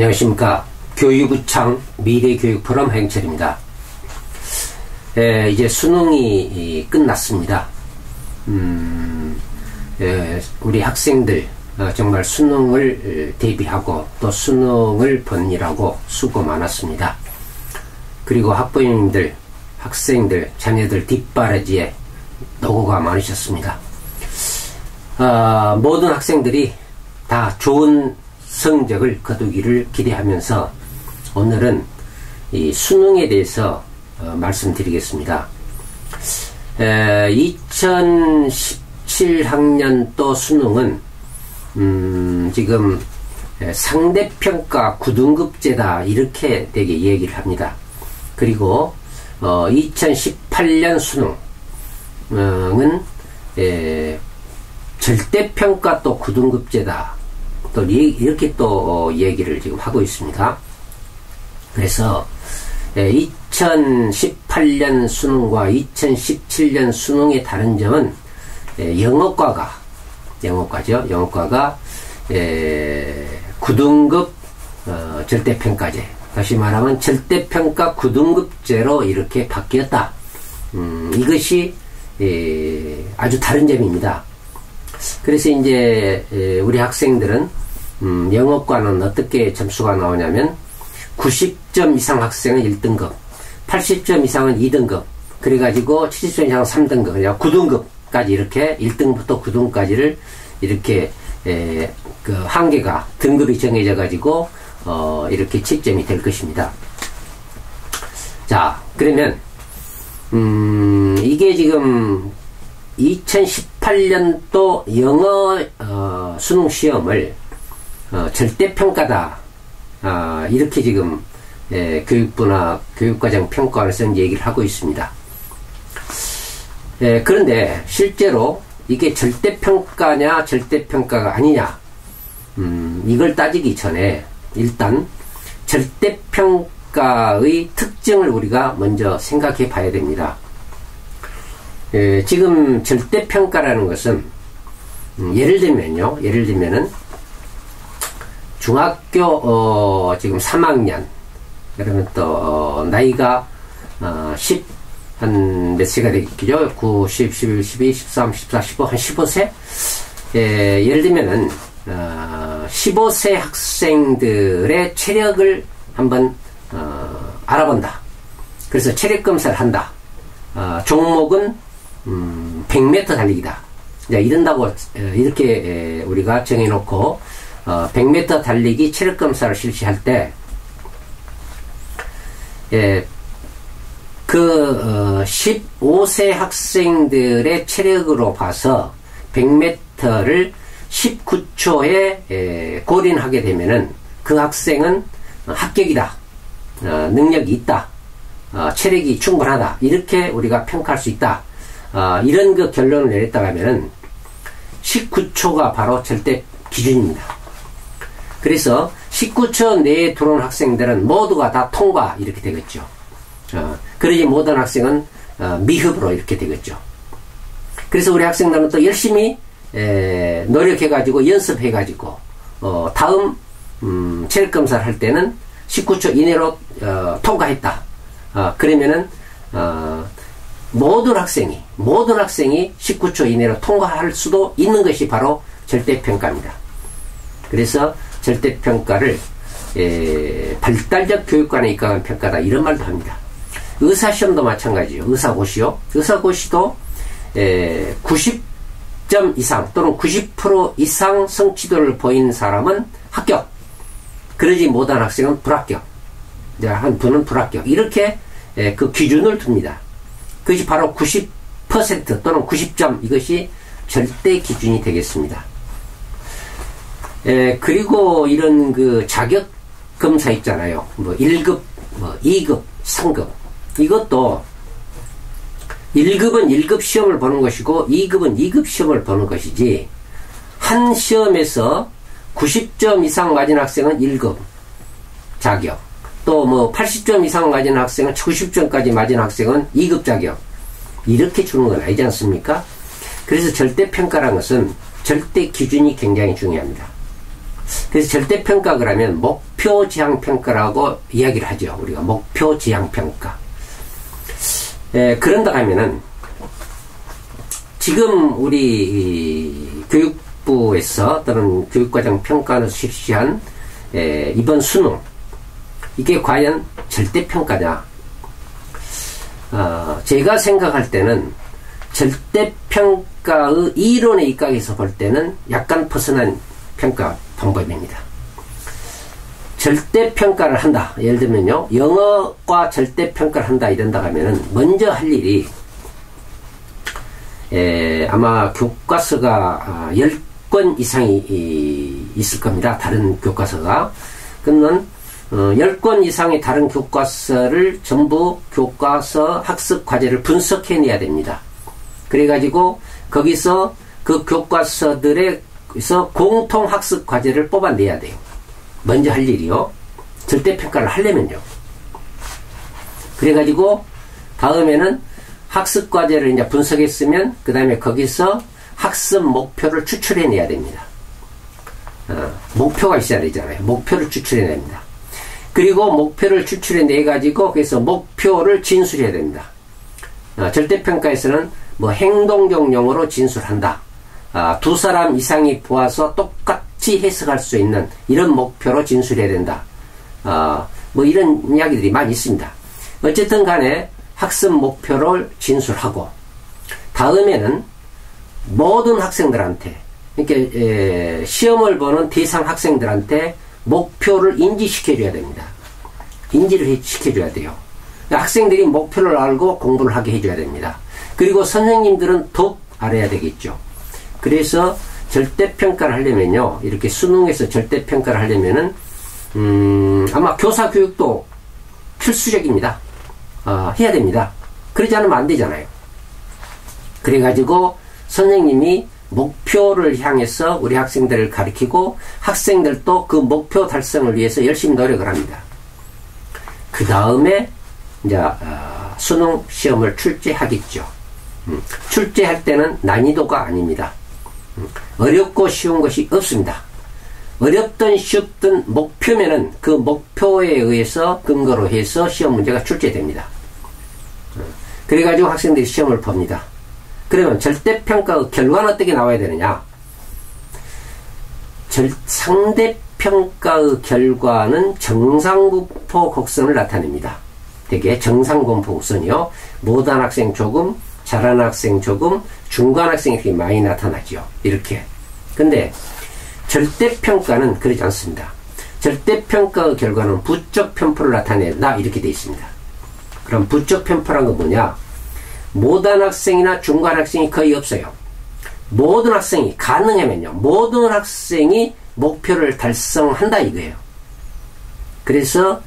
안녕하십니까. 교육부창 미래교육 포럼 행철입니다. 이제 수능이 끝났습니다. 우리 학생들 정말 수능을 대비하고 또 수능을 번일하고 수고 많았습니다. 그리고 학부모님들, 학생들, 자녀들 뒷바라지에 노고가 많으셨습니다. 모든 학생들이 다 좋은 성적을 거두기를 기대하면서 오늘은 이 수능에 대해서 말씀드리겠습니다. 2017학년도 수능은 지금 상대평가 9등급제다 이렇게 되게 얘기를 합니다. 그리고 2018년 수능은 절대평가 또 9등급제다 또 이렇게 또 얘기를 지금 하고 있습니다. 그래서 2018년 수능과 2017년 수능의 다른 점은 영어과가 9등급 절대평가제, 다시 말하면 절대평가 9등급제로 이렇게 바뀌었다. 이것이 아주 다른 점입니다. 그래서 이제 우리 학생들은 영어과는 어떻게 점수가 나오냐면 90점 이상 학생은 1등급, 80점 이상은 2등급, 그래가지고 70점 이상은 3등급, 그냥 9등급까지 이렇게 1등부터 9등까지를 이렇게 그 한계가 등급이 정해져 가지고 이렇게 채점이 될 것입니다. 자, 그러면 이게 지금 2018년도 영어 수능 시험을 절대평가다 이렇게 지금 교육부나 교육과정 평가원에서 얘기를 하고 있습니다. 그런데 실제로 이게 절대평가냐 절대평가가 아니냐 이걸 따지기 전에 일단 절대평가의 특징을 우리가 먼저 생각해 봐야 됩니다. 지금 절대평가라는 것은 예를 들면은 중학교 지금 3학년 그러면 또 나이가 한 몇 세가 되겠죠? 9, 10, 11, 12, 13, 14, 15, 한 15세? 예를 들면은 15세 학생들의 체력을 한번 알아본다. 그래서 체력 검사를 한다. 종목은 100m 달리기다. 이런다고 이렇게 우리가 정해놓고 100m 달리기 체력 검사를 실시할 때 그 15세 학생들의 체력으로 봐서 100m를 19초에 골인하게 되면은 그 학생은 합격이다. 능력이 있다. 체력이 충분하다. 이렇게 우리가 평가할 수 있다. 이런 그 결론을 내렸다고 하면은 19초가 바로 절대 기준입니다. 그래서 19초 내에 들어온 학생들은 모두가 다 통과 이렇게 되겠죠. 그러지 못한 학생은 미흡으로 이렇게 되겠죠. 그래서 우리 학생들은 또 열심히 노력해가지고 연습해가지고 다음 체력검사를 할 때는 19초 이내로 통과했다. 그러면은 모든 학생이 19초 이내로 통과할 수도 있는 것이 바로 절대평가입니다. 그래서 절대평가를 발달적 교육관에 입각한 평가다 이런 말도 합니다. 의사시험도 마찬가지예요. 의사고시도 90점 이상 또는 90% 이상 성취도를 보인 사람은 합격, 그러지 못한 학생은 불합격, 한 분은 불합격, 이렇게 그 기준을 둡니다. 그것이 바로 90% 또는 90점, 이것이 절대 기준이 되겠습니다. 그리고 이런 그 자격 검사 있잖아요. 뭐 1급, 뭐 2급, 3급. 이것도 1급은 1급 시험을 보는 것이고 2급은 2급 시험을 보는 것이지, 한 시험에서 90점 이상 맞은 학생은 1급 자격, 또 뭐 80점 이상 맞은 학생은 90점까지 맞은 학생은 2급 자격, 이렇게 주는 건 아니지 않습니까? 그래서 절대평가라는 것은 절대 기준이 굉장히 중요합니다. 그래서 절대평가 그러면 목표 지향평가라고 이야기를 하죠. 우리가 목표 지향평가. 그런다 하면은 지금 우리 교육부에서 또는 교육과정 평가원에서 실시한 이번 수능, 이게 과연 절대평가냐? 제가 생각할 때는 절대평가의 이론의 입각에서 볼 때는 약간 벗어난 평가 방법입니다. 절대평가를 한다. 예를 들면요, 영어과 절대평가를 한다 이런다 하면은 먼저 할 일이 아마 교과서가 10권 이상이 있을 겁니다. 다른 교과서가. 그러면 10권 이상의 다른 교과서를 전부 교과서 학습 과제를 분석해내야 됩니다. 그래가지고 거기서 그 교과서들에서 공통 학습 과제를 뽑아내야 돼요. 먼저 할 일이요. 절대평가를 하려면요. 그래가지고 다음에는 학습 과제를 이제 분석했으면 그 다음에 거기서 학습 목표를 추출해내야 됩니다. 목표가 있어야 되잖아요. 목표를 추출해내야 됩니다. 그리고 목표를 추출해내가지고 그래서 목표를 진술해야 됩니다. 절대평가에서는 뭐 행동적 용어로 진술한다. 두 사람 이상이 보아서 똑같이 해석할 수 있는 이런 목표로 진술해야 된다. 뭐 이런 이야기들이 많이 있습니다. 어쨌든 간에 학습 목표를 진술하고 다음에는 모든 학생들한테, 그러니까 시험을 보는 대상 학생들한테 목표를 인지시켜줘야 됩니다. 인지를 시켜줘야 돼요. 학생들이 목표를 알고 공부를 하게 해줘야 됩니다. 그리고 선생님들은 더 알아야 되겠죠. 그래서 절대평가를 하려면요, 이렇게 수능에서 절대평가를 하려면은 아마 교사 교육도 필수적입니다. 해야 됩니다. 그러지 않으면 안 되잖아요. 그래가지고 선생님이 목표를 향해서 우리 학생들을 가르치고 학생들도 그 목표 달성을 위해서 열심히 노력을 합니다. 그 다음에 이제 수능 시험을 출제하겠죠. 출제할 때는 난이도가 아닙니다. 어렵고 쉬운 것이 없습니다. 어렵든 쉽든 목표면은 그 목표에 의해서 근거로 해서 시험 문제가 출제됩니다. 그래가지고 학생들이 시험을 봅니다. 그러면 절대평가 결과는 어떻게 나와야 되느냐? 상대평가의 결과는 정상분포 곡선을 나타냅니다. 되게 정상분포 곡선이요. 못한 학생 조금, 잘하는 학생 조금, 중간 학생이 이렇게 많이 나타나죠. 이렇게. 근데 절대평가는 그러지 않습니다. 절대평가의 결과는 부적 편포를 나타낸다. 이렇게 되어 있습니다. 그럼 부적 편포란 건 뭐냐? 못한 학생이나 중간 학생이 거의 없어요. 모든 학생이 가능하면요, 모든 학생이 목표를 달성한다 이거예요. 그래서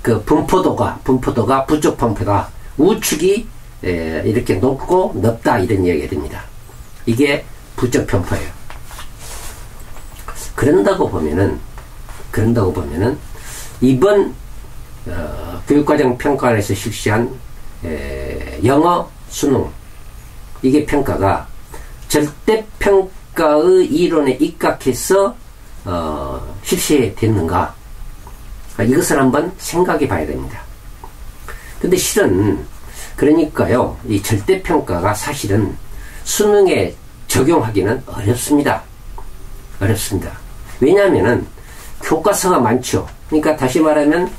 그 분포도가 부적 분포가 우측이 이렇게 높고 넓다 이런 이야기가 됩니다. 이게 부적 편포예요. 그런다고 보면은 이번 교육과정 평가원에서 실시한 영어 수능, 이게 평가가 절대평가의 이론에 입각해서 실시됐는가, 이것을 한번 생각해 봐야 됩니다. 근데 실은 그러니까요, 이 절대평가가 사실은 수능에 적용하기는 어렵습니다. 왜냐하면은 교과서가 많죠. 그러니까 다시 말하면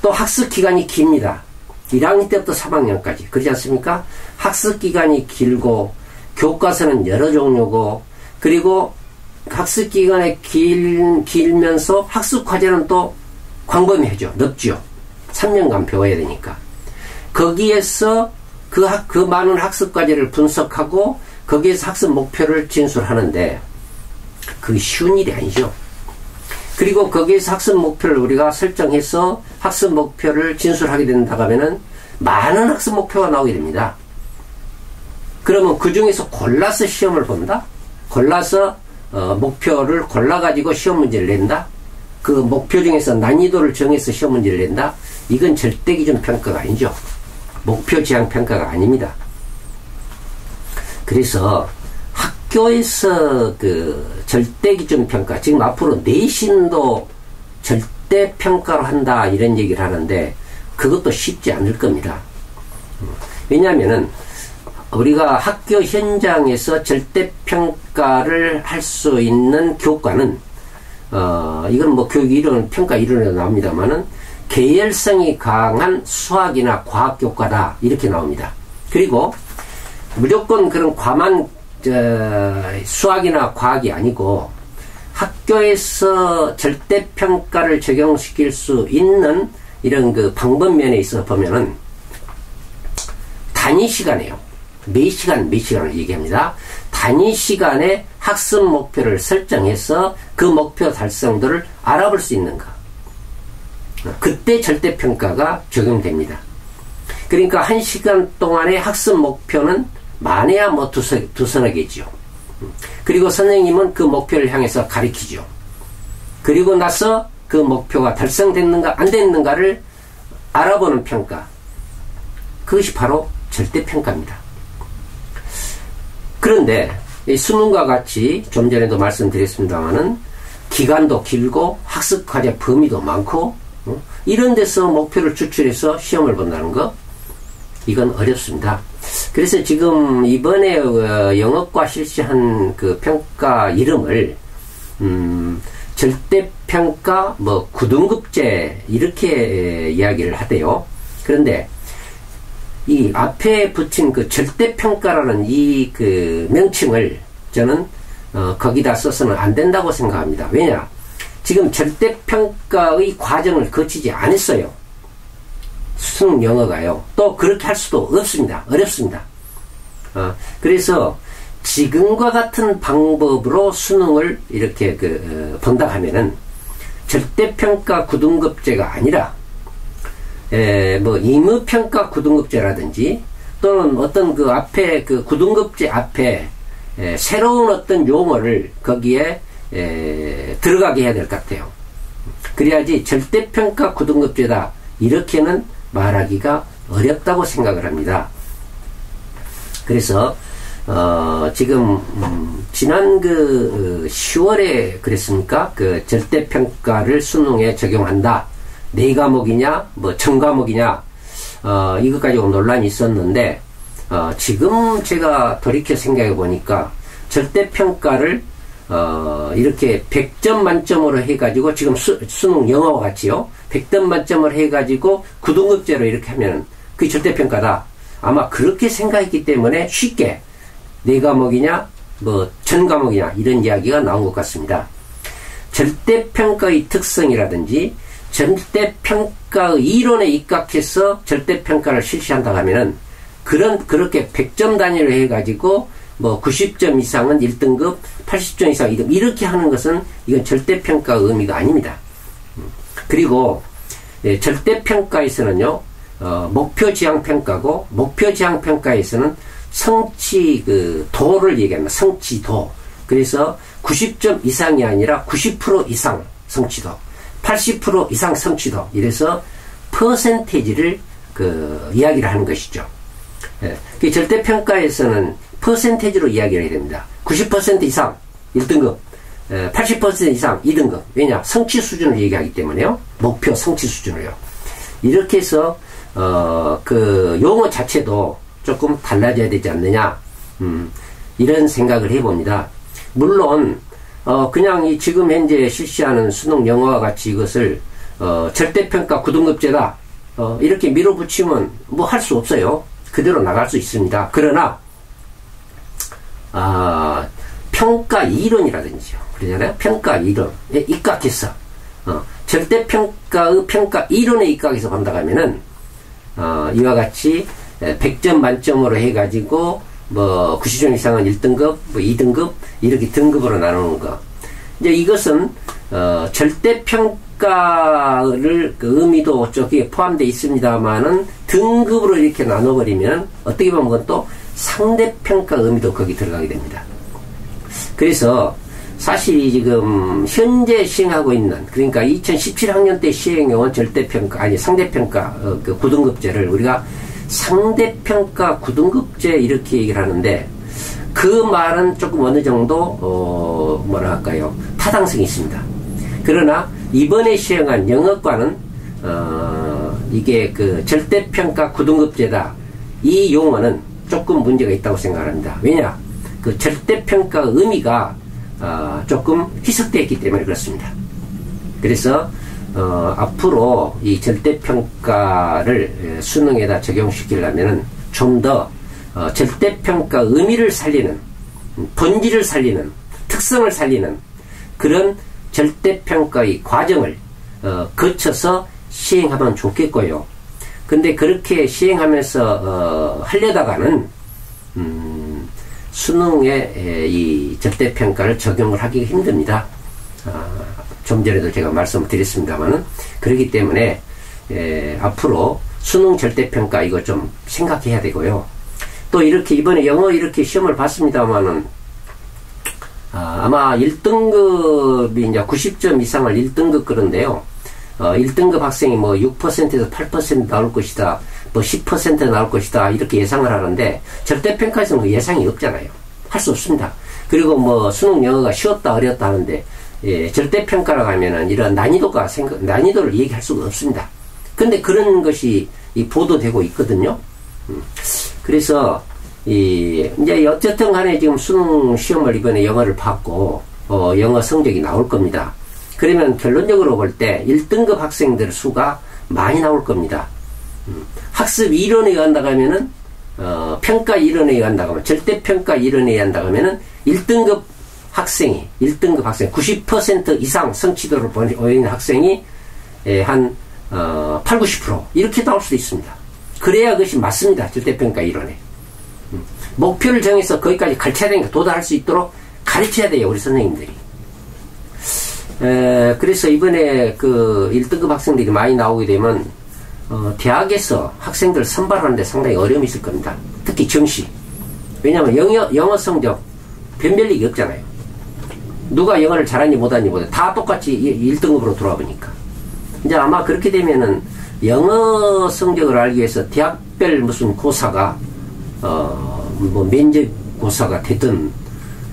또 학습 기간이 깁니다. 1학년 때부터 3학년까지. 그렇지 않습니까? 학습 기간이 길고 교과서는 여러 종류고, 그리고 학습 기간이 길면서 학습 과제는 또 광범위하죠. 넓죠. 3년간 배워야 되니까. 거기에서 그 많은 학습 과제를 분석하고 거기에서 학습 목표를 진술하는데 그게 쉬운 일이 아니죠. 그리고 거기에서 학습 목표를 우리가 설정해서 학습 목표를 진술하게 된다고 하면은 많은 학습 목표가 나오게 됩니다. 그러면 그 중에서 골라서 시험을 본다? 골라서 목표를 골라가지고 시험 문제를 낸다? 그 목표 중에서 난이도를 정해서 시험 문제를 낸다? 이건 절대 기준 평가가 아니죠. 목표 지향 평가가 아닙니다. 그래서 학교에서 그 절대기준평가, 지금 앞으로 내신도 절대평가로 한다 이런 얘기를 하는데 그것도 쉽지 않을 겁니다. 왜냐하면은 우리가 학교 현장에서 절대평가를 할 수 있는 교과는 이건 뭐 교육 이론, 평가 이론에도 나옵니다만은 계열성이 강한 수학이나 과학 교과다 이렇게 나옵니다. 그리고 무조건 그런 과만 수학이나 과학이 아니고 학교에서 절대평가를 적용시킬 수 있는 이런 그 방법면에 있어 보면은 단위 시간이에요. 몇 시간을 얘기합니다. 단위 시간에 학습 목표를 설정해서 그 목표 달성도를 알아볼 수 있는 것. 그때 절대평가가 적용됩니다. 그러니까 1시간 동안의 학습 목표는 많아야 뭐 두서너 개지요. 그리고 선생님은 그 목표를 향해서 가르치죠. 그리고 나서 그 목표가 달성됐는가 안 됐는가를 알아보는 평가. 그것이 바로 절대평가입니다. 그런데 이 수능과 같이 좀 전에도 말씀드렸습니다마는 기간도 길고 학습 과제 범위도 많고 이런 데서 목표를 추출해서 시험을 본다는 거 이건 어렵습니다. 그래서 지금 이번에 영어과 실시한 그 평가 이름을 절대평가 뭐 9등급제 이렇게 이야기를 하대요. 그런데 이 앞에 붙인 그 절대평가라는 이 그 명칭을 저는 거기다 써서는 안 된다고 생각합니다. 왜냐? 지금 절대평가의 과정을 거치지 않았어요. 수능 영어가요. 또 그렇게 할 수도 없습니다. 어렵습니다. 그래서 지금과 같은 방법으로 수능을 이렇게 본다 하면은 절대평가 9등급제가 아니라 뭐 임의평가 9등급제라든지 또는 어떤 그 앞에 그 9등급제 앞에 새로운 어떤 용어를 거기에 들어가게 해야 될 것 같아요. 그래야지 절대평가 9등급제다 이렇게는 말하기가 어렵다고 생각을 합니다. 그래서 지금 지난 그 10월에 그랬습니까? 그 절대평가를 수능에 적용한다. 4과목이냐 뭐 1000과목이냐 이것 가지고 논란이 있었는데 지금 제가 돌이켜 생각해 보니까 절대평가를 이렇게 100점 만점으로 해가지고 지금 수능 영어와 같이요 100점 만점을 해가지고 9등급제로 이렇게 하면 그게 절대평가다. 아마 그렇게 생각했기 때문에 쉽게 4과목이냐 뭐 1000과목이냐 이런 이야기가 나온 것 같습니다. 절대평가의 특성이라든지 절대평가의 이론에 입각해서 절대평가를 실시한다고 하면은 그렇게 100점 단위로 해가지고 뭐 90점 이상은 1등급, 80점 이상 2등급 이렇게 하는 것은 이건 절대평가 의미가 아닙니다. 그리고 절대평가에서는요 목표지향평가고 목표지향평가에서는 성취 그 도를 얘기합니다. 성취도. 그래서 90점 이상이 아니라 90% 이상 성취도, 80% 이상 성취도. 이래서 퍼센테이지를 이야기를 하는 것이죠. 그 절대평가에서는 퍼센테이지로 이야기를 해야 됩니다. 90% 이상 1등급, 80% 이상 2등급. 왜냐? 성취 수준을 얘기하기 때문에요. 목표 성취 수준을요. 이렇게 해서 그 용어 자체도 조금 달라져야 되지 않느냐, 이런 생각을 해봅니다. 물론 그냥 이 지금 현재 실시하는 수능 영어와 같이 이것을 절대평가 9등급제다 이렇게 밀어붙이면 뭐 할 수 없어요. 그대로 나갈 수 있습니다. 그러나 평가 이론이라든지요, 그러잖아요. 평가 이론에 입각해서 절대평가의 평가 이론에 입각해서 본다고 하면은 이와 같이 100점 만점으로 해가지고 뭐 90점 이상은 1등급, 뭐 2등급 이렇게 등급으로 나누는 거. 이제 이것은 절대평가를 그 의미도 저기에 포함되어 있습니다만은 등급으로 이렇게 나눠버리면 어떻게 보면 그건 또 상대평가 의미도 거기 들어가게 됩니다. 그래서 사실 지금 현재 시행하고 있는, 그러니까 2017학년 때 시행해온 절대평가 아니 상대평가 그 9등급제를 우리가 상대평가 9등급제 이렇게 얘기를 하는데, 그 말은 조금 어느 정도 뭐랄까요, 타당성이 있습니다. 그러나 이번에 시행한 영어과는 이게 그 절대평가 9등급제다, 이 용어는 조금 문제가 있다고 생각합니다. 왜냐, 그 절대평가 의미가 조금 희석되어 있기 때문에 그렇습니다. 그래서 앞으로 이 절대평가를 수능에다 적용시키려면은 좀 더 절대평가 의미를 살리는, 본질을 살리는, 특성을 살리는 그런 절대평가의 과정을 거쳐서 시행하면 좋겠고요. 근데 그렇게 시행하면서 하려다가는 수능에 이 절대평가를 적용을 하기가 힘듭니다. 좀 전에도 제가 말씀을 드렸습니다만은, 그렇기 때문에 앞으로 수능 절대평가 이거 좀 생각해야 되고요. 또 이렇게 이번에 영어 이렇게 시험을 봤습니다만은 아마 1등급이 이제 90점 이상을 1등급 그런데요. 1등급 학생이 뭐 6%에서 8% 나올 것이다, 뭐 10% 나올 것이다, 이렇게 예상을 하는데, 절대평가에서는 그 예상이 없잖아요. 할 수 없습니다. 그리고 뭐 수능 영어가 쉬웠다 어렵다 하는데, 절대평가라고 하면은 이런 난이도를 얘기할 수가 없습니다. 근데 그런 것이 보도되고 있거든요. 그래서 이제 어쨌든 간에 지금 수능 시험을 이번에 영어를 봤고 영어 성적이 나올 겁니다. 그러면 결론적으로 볼 때 1등급 학생들 수가 많이 나올 겁니다. 학습 이론에 의한다고 하면은 평가 이론에 의한다고 하면, 절대평가 이론에 의한다고 하면은 1등급 학생 90% 이상 성취도를 보이는 학생이 한 8, 90% 이렇게 나올 수도 있습니다. 그래야 그것이 맞습니다. 절대평가 이론에. 목표를 정해서 거기까지 가르쳐야 되니까, 도달할 수 있도록 가르쳐야 돼요, 우리 선생님들이. 그래서 이번에 그 1등급 학생들이 많이 나오게 되면 대학에서 학생들 선발하는데 상당히 어려움이 있을 겁니다. 특히 정시. 왜냐하면 영어 성적 변별력이 없잖아요. 누가 영어를 잘하니 못하니 보다 다 똑같이 1등급으로 돌아와 보니까. 이제 아마 그렇게 되면은 영어 성적을 알기 위해서 대학별 무슨 고사가 뭐 면접고사가 되든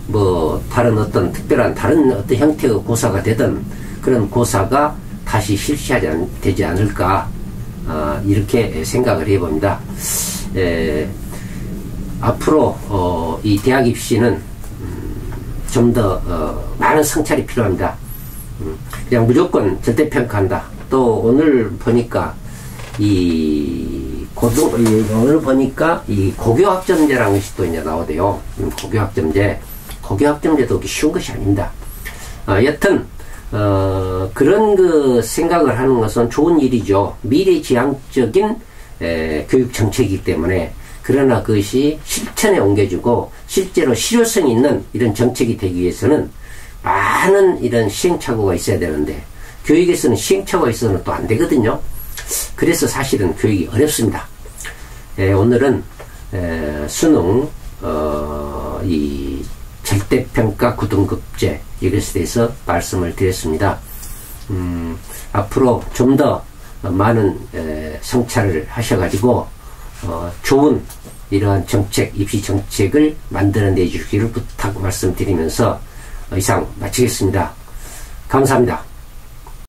뭐 다른 어떤 특별한 다른 어떤 형태의 고사가 되든 그런 고사가 다시 되지 않을까, 이렇게 생각을 해봅니다. 앞으로 이 대학 입시는 좀 더 많은 성찰이 필요합니다. 그냥 무조건 절대평가한다. 또 오늘 보니까 오늘 보니까 이 고교학점제라는 것이 또 이제 나오대요. 고교학점제도 그렇게 쉬운 것이 아닙니다. 여튼 그런 그 생각을 하는 것은 좋은 일이죠. 미래지향적인 교육 정책이기 때문에. 그러나 그것이 실천에 옮겨지고 실제로 실효성이 있는 이런 정책이 되기 위해서는 많은 이런 시행착오가 있어야 되는데, 교육에서는 시행착오가 있어서는 또 안 되거든요. 그래서 사실은 교육이 어렵습니다. 오늘은 수능 이 절대평가 9등급제 이것에 대해서 말씀을 드렸습니다. 앞으로 좀 더 많은 성찰을 하셔가지고 좋은 이러한 정책, 입시 정책을 만들어내 주시기를 말씀드리면서 이상 마치겠습니다. 감사합니다.